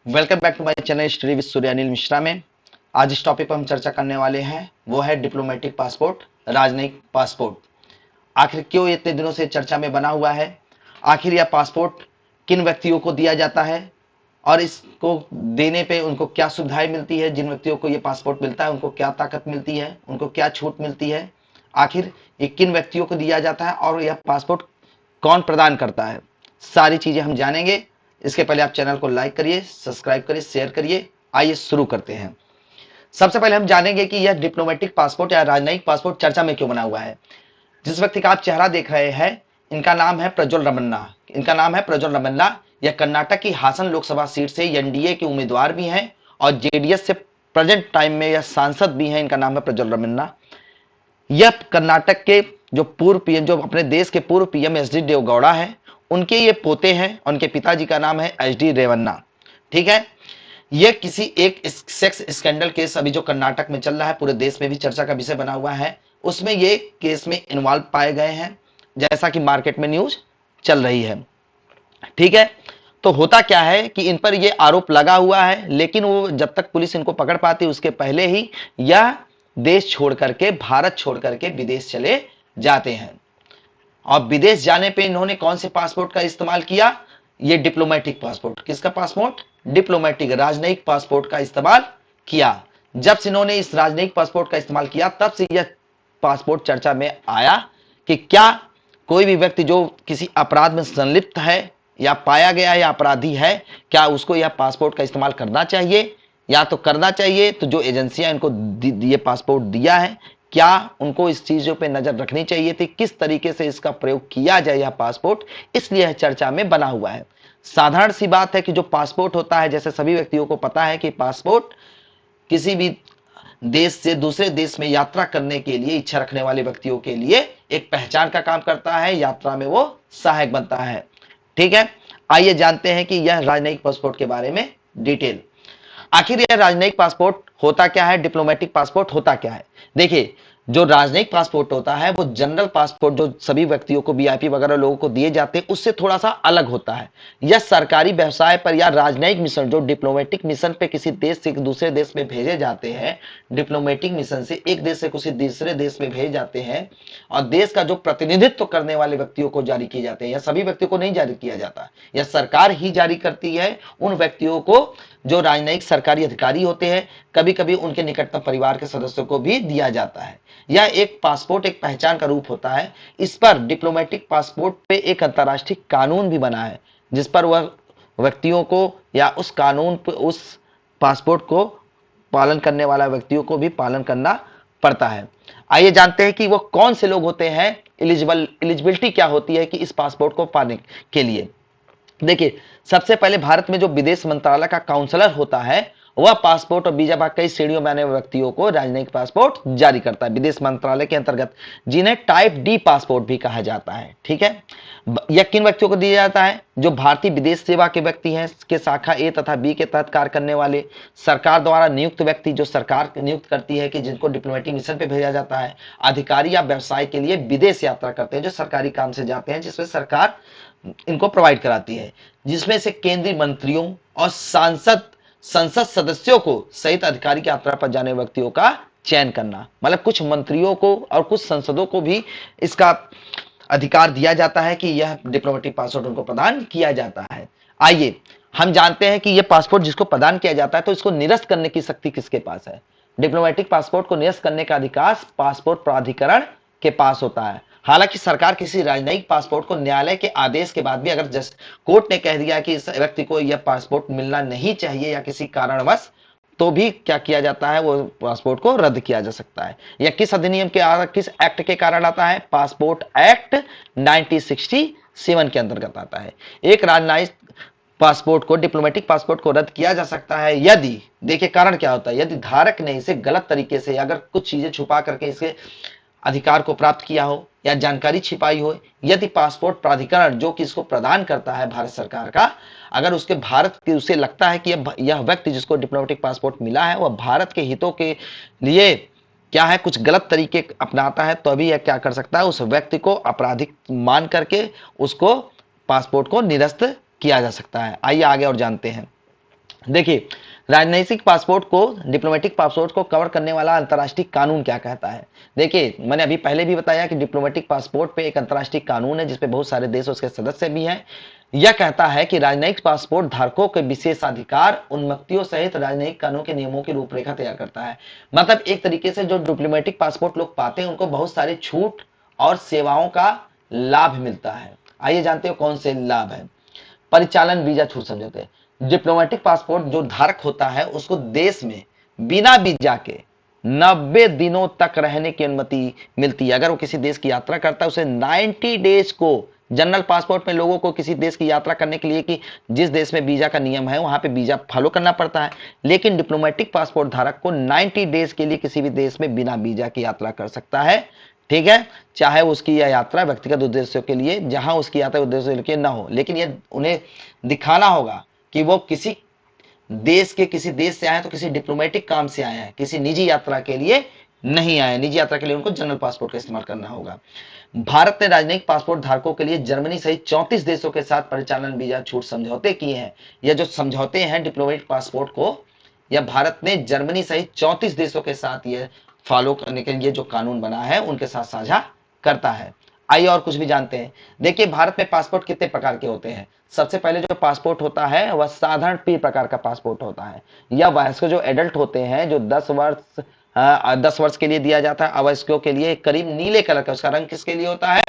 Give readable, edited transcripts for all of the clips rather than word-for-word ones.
Welcome back to my channel study with Surya Anil Mishra में। आज इस टॉपिक पर हम चर्चा करने वाले हैं वो है डिप्लोमेटिक पासपोर्ट, राजनयिक पासपोर्ट। आखिर क्यों इतने दिनों से चर्चा में बना हुआ है, आखिर यह पासपोर्ट किन व्यक्तियों को दिया जाता है और इसको देने पे उनको क्या सुविधाएं मिलती है, जिन व्यक्तियों को यह पासपोर्ट मिलता है उनको क्या ताकत मिलती है, उनको क्या छूट मिलती है, आखिर ये किन व्यक्तियों को दिया जाता है और यह पासपोर्ट कौन प्रदान करता है, सारी चीजें हम जानेंगे। इसके पहले आप चैनल को लाइक करिए, सब्सक्राइब करिए, शेयर करिए। आइए शुरू करते हैं। सबसे पहले हम जानेंगे कि यह डिप्लोमेटिक पासपोर्ट या राजनयिक पासपोर्ट चर्चा में क्यों बना हुआ है। जिस व्यक्ति का आप चेहरा देख रहे हैं, इनका नाम है प्रज्वल रमन्ना। यह कर्नाटक की हासन लोकसभा सीट से एनडीए के उम्मीदवार भी हैं और जेडीएस से प्रेजेंट टाइम में यह सांसद भी हैं। इनका नाम है प्रज्वल रमन्ना। यह कर्नाटक के जो पूर्व पीएम, जो अपने देश के पूर्व पीएम एचडी देवगौड़ा है, उनके ये पोते हैं। उनके पिताजी का नाम है एचडी रेवन्ना। ठीक है। ये किसी एक सेक्स स्कैंडल केस अभी जो कर्नाटक में चल रहा है, पूरे देश में भी चर्चा का विषय बना हुआ है, उसमें ये केस में इन्वॉल्व पाए गए हैं, जैसा कि मार्केट में न्यूज चल रही है। ठीक है। तो होता क्या है कि इन पर ये आरोप लगा हुआ है, लेकिन वो जब तक पुलिस इनको पकड़ पाती उसके पहले ही यह देश छोड़ करके, भारत छोड़ करके विदेश चले जाते हैं। और विदेश जाने पे इन्होंने कौन से पासपोर्ट का इस्तेमाल किया? ये डिप्लोमेटिक पासपोर्ट। किसका पासपोर्ट? डिप्लोमेटिक, राजनयिक पासपोर्ट का इस्तेमाल किया। जब से इन्होंने इस राजनयिक पासपोर्ट का इस्तेमाल किया, तब से यह पासपोर्ट चर्चा में आया कि क्या कोई भी व्यक्ति जो किसी अपराध में संलिप्त है या पाया गया या अपराधी है, क्या उसको यह पासपोर्ट का इस्तेमाल करना चाहिए? या तो करना चाहिए तो जो एजेंसियां इनको ये पासपोर्ट दिया है, क्या उनको इस चीजों पे नजर रखनी चाहिए थी, किस तरीके से इसका प्रयोग किया जाए यह पासपोर्ट, इसलिए यह चर्चा में बना हुआ है। साधारण सी बात है कि जो पासपोर्ट होता है, जैसे सभी व्यक्तियों को पता है कि पासपोर्ट किसी भी देश से दूसरे देश में यात्रा करने के लिए इच्छा रखने वाले व्यक्तियों के लिए एक पहचान का काम करता है, यात्रा में वो सहायक बनता है। ठीक है। आइए जानते हैं कि यह राजनयिक पासपोर्ट के बारे में डिटेल। आखिर यह राजनयिक पासपोर्ट होता क्या है, डिप्लोमेटिक पासपोर्ट होता क्या है? देखिए, जो राजनयिक पासपोर्ट होता है वो जनरल पासपोर्ट जो सभी व्यक्तियों को, वीआईपी वगैरह लोगों को दिए जाते हैं, उससे थोड़ा सा अलग होता है। यह सरकारी व्यवसाय पर या राजनयिक मिशन, जो डिप्लोमेटिक मिशन पे किसी देश से दूसरे देश में भेजे जाते हैं, डिप्लोमेटिक मिशन से एक देश से किसी दूसरे देश में भेजे जाते हैं और देश का जो प्रतिनिधित्व करने वाले व्यक्तियों को जारी किए जाते हैं। यह सभी व्यक्तियों को नहीं जारी किया जाता, यह सरकार ही जारी करती है उन व्यक्तियों को जो राजनयिक सरकारी अधिकारी होते हैं। कभी कभी उनके निकटतम परिवार के सदस्यों को भी दिया जाता है। यह एक पासपोर्ट एक पहचान का रूप होता है। इस पर डिप्लोमेटिक पासपोर्ट पे एक अंतर्राष्ट्रीय कानून भी बना है, जिस पर वह व्यक्तियों को या उस कानून पे, उस पासपोर्ट को पालन करने वाला व्यक्तियों को भी पालन करना पड़ता है। आइए जानते हैं कि वो कौन से लोग होते हैं, एलिजिबिलिटी क्या होती है कि इस पासपोर्ट को पाने के लिए। देखिए, सबसे पहले भारत में जो विदेश मंत्रालय का काउंसलर होता है, वह पासपोर्ट और वीजा कई श्रेणियों में आने वाले व्यक्तियों को राजनयिक पासपोर्ट जारी करता है विदेश मंत्रालय के अंतर्गत, जिन्हें टाइप डी पासपोर्ट भी कहा जाता है। ठीक है। यह किन व्यक्तियों को दिया जाता है? जो भारतीय विदेश सेवा के व्यक्ति हैं, के शाखा ए तथा बी के तहत कार्य करने वाले, सरकार द्वारा नियुक्त व्यक्ति जो सरकार नियुक्त करती है कि जिनको डिप्लोमेटिक मिशन पे भेजा जाता है, अधिकारी या व्यवसाय के लिए विदेश यात्रा करते हैं, जो सरकारी काम से जाते हैं, जिसमें सरकार इनको प्रोवाइड कराती है, जिसमें से केंद्रीय मंत्रियों और संसद सदस्यों को सहित अधिकारी की यात्रा पर जाने व्यक्तियों का चयन करना। मतलब कुछ मंत्रियों को और कुछ संसदों को भी इसका अधिकार दिया जाता है कि यह डिप्लोमेटिक पासपोर्ट उनको प्रदान किया जाता है। आइए हम जानते हैं कि यह पासपोर्ट जिसको प्रदान किया जाता है, तो इसको निरस्त करने की शक्ति किसके पास है? डिप्लोमेटिक पासपोर्ट को निरस्त करने का अधिकार पासपोर्ट प्राधिकरण के पास होता है। हालांकि सरकार किसी राजनयिक पासपोर्ट को न्यायालय के आदेश के बाद भी, अगर जस्ट कोर्ट ने कह दिया कि इस व्यक्ति को यह पासपोर्ट मिलना नहीं चाहिए या किसी कारणवश, तो भी क्या किया जाता है, वो पासपोर्ट को रद्द किया जा सकता है। यह किस अधिनियम के, किस एक्ट के कारण आता है? पासपोर्ट एक्ट 1967 के अंतर्गत आता है। एक राजनयिक पासपोर्ट को, डिप्लोमेटिक पासपोर्ट को रद्द किया जा सकता है यदि, देखिए कारण क्या होता है, यदि धारक ने इसे गलत तरीके से, अगर कुछ चीजें छुपा करके इसके अधिकार को प्राप्त किया हो या जानकारी छिपाई हो, यदि पासपोर्ट प्राधिकरण जो कि इसको प्रदान करता है भारत सरकार का, अगर उसके भारत की उसे लगता है कि यह व्यक्ति जिसको डिप्लोमेटिक पासपोर्ट मिला है वह भारत के हितों के लिए क्या है, कुछ गलत तरीके अपनाता है, तो अभी यह क्या कर सकता है, उस व्यक्ति को आपराधिक मान करके उसको पासपोर्ट को निरस्त किया जा सकता है। आइए आगे और जानते हैं। देखिए, राजनयिक पासपोर्ट को, डिप्लोमेटिक पासपोर्ट को कवर करने वाला अंतर्राष्ट्रीय कानून क्या कहता है। देखिए, मैंने अभी पहले भी बताया कि डिप्लोमेटिक पासपोर्ट पे एक अंतर्राष्ट्रीय कानून है जिसपे बहुत सारे देश उसके सदस्य भी हैं। यह कहता है कि राजनयिक पासपोर्ट धारकों के विशेषाधिकार, उन्मुक्तियों सहित राजनयिक कानून के नियमों की रूपरेखा तैयार करता है। मतलब एक तरीके से जो डिप्लोमेटिक पासपोर्ट लोग पाते हैं उनको बहुत सारी छूट और सेवाओं का लाभ मिलता है। आइए जानते हो कौन से लाभ है। परिचालन वीजा छूट समझौते। डिप्लोमेटिक पासपोर्ट जो धारक होता है उसको देश में बिना वीजा के 90 दिनों तक रहने की अनुमति मिलती है। अगर वो किसी देश की यात्रा करता है उसे 90 डेज को, जनरल पासपोर्ट में लोगों को किसी देश की यात्रा करने के लिए कि जिस देश में वीजा का नियम है वहां पे वीजा फॉलो करना पड़ता है, लेकिन डिप्लोमेटिक पासपोर्ट धारक को 90 डेज के लिए किसी भी देश में बिना वीजा की यात्रा कर सकता है। ठीक है, चाहे उसकी यह यात्रा व्यक्तिगत उद्देश्यों के लिए, जहां उसकी यात्रा उद्देश्य के लिए ना हो, लेकिन यह उन्हें दिखाना होगा कि वो किसी देश से आए तो किसी डिप्लोमेटिक काम से आए हैं, किसी निजी यात्रा के लिए नहीं आए। निजी यात्रा के लिए उनको जनरल पासपोर्ट का इस्तेमाल करना होगा। भारत ने राजनयिक पासपोर्ट धारकों के लिए जर्मनी सहित 34 देशों के साथ परिचालन वीजा छूट समझौते किए हैं। यह जो समझौते हैं डिप्लोमेटिक पासपोर्ट को, यह भारत ने जर्मनी सहित 34 देशों के साथ यह फॉलो करने के लिए जो कानून बना है उनके साथ साझा करता है। आइए और कुछ भी जानते हैं। देखिए, भारत में पासपोर्ट कितने प्रकार के होते हैं। सबसे पहले जो पासपोर्ट होता है वह साधारण पी प्रकार का पासपोर्ट होता है। यह वयस्क जो एडल्ट होते हैं, जो 10 वर्ष के लिए दिया जाता है। अवयस्कों के लिए करीब नीले कलर का, उसका रंग किसके लिए होता है,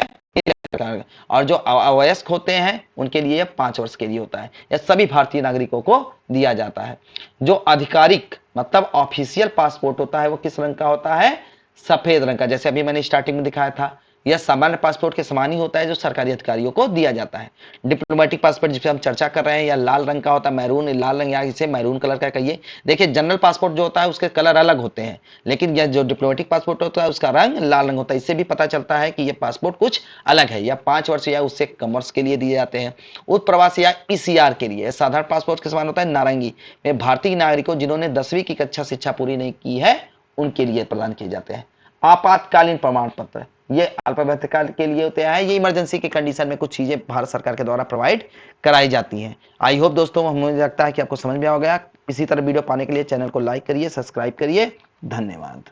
और जो अवयस्क होते हैं उनके लिए 5 वर्ष के लिए होता है। यह सभी भारतीय नागरिकों को दिया जाता है। जो आधिकारिक मतलब ऑफिशियल पासपोर्ट होता है वो किस रंग का होता है, सफेद रंग का। जैसे अभी मैंने स्टार्टिंग में दिखाया था, यह सामान्य पासपोर्ट के समान ही होता है जो सरकारी अधिकारियों को दिया जाता है। डिप्लोमेटिक पासपोर्ट जिस पर हम चर्चा कर रहे हैं यह लाल रंग का होता है, मैरून, लाल रंग या इसे मैरून कलर का कहिए। देखिए, जनरल पासपोर्ट जो होता है उसके कलर अलग होते हैं, लेकिन यह जो डिप्लोमेटिक पासपोर्ट होता है उसका रंग लाल रंग होता है। इससे भी पता चलता है कि यह पासपोर्ट कुछ अलग है। यह 5 वर्ष या उससे कम वर्ष के लिए दिए जाते हैं। उत्प्रवास या पीसीआर के लिए साधारण पासपोर्ट के समान होता है, नारंगी में भारतीय नागरिकों जिन्होंने 10वीं की कक्षा शिक्षा पूरी नहीं की है उनके लिए प्रदान किए जाते हैं। आपातकालीन प्रमाण पत्र, ये अल्पकाल के लिए होते हैं। ये इमरजेंसी के कंडीशन में कुछ चीजें भारत सरकार के द्वारा प्रोवाइड कराई जाती हैं। आई होप दोस्तों, मुझे लगता है कि आपको समझ में आ गया। इसी तरह वीडियो पाने के लिए चैनल को लाइक करिए, सब्सक्राइब करिए। धन्यवाद।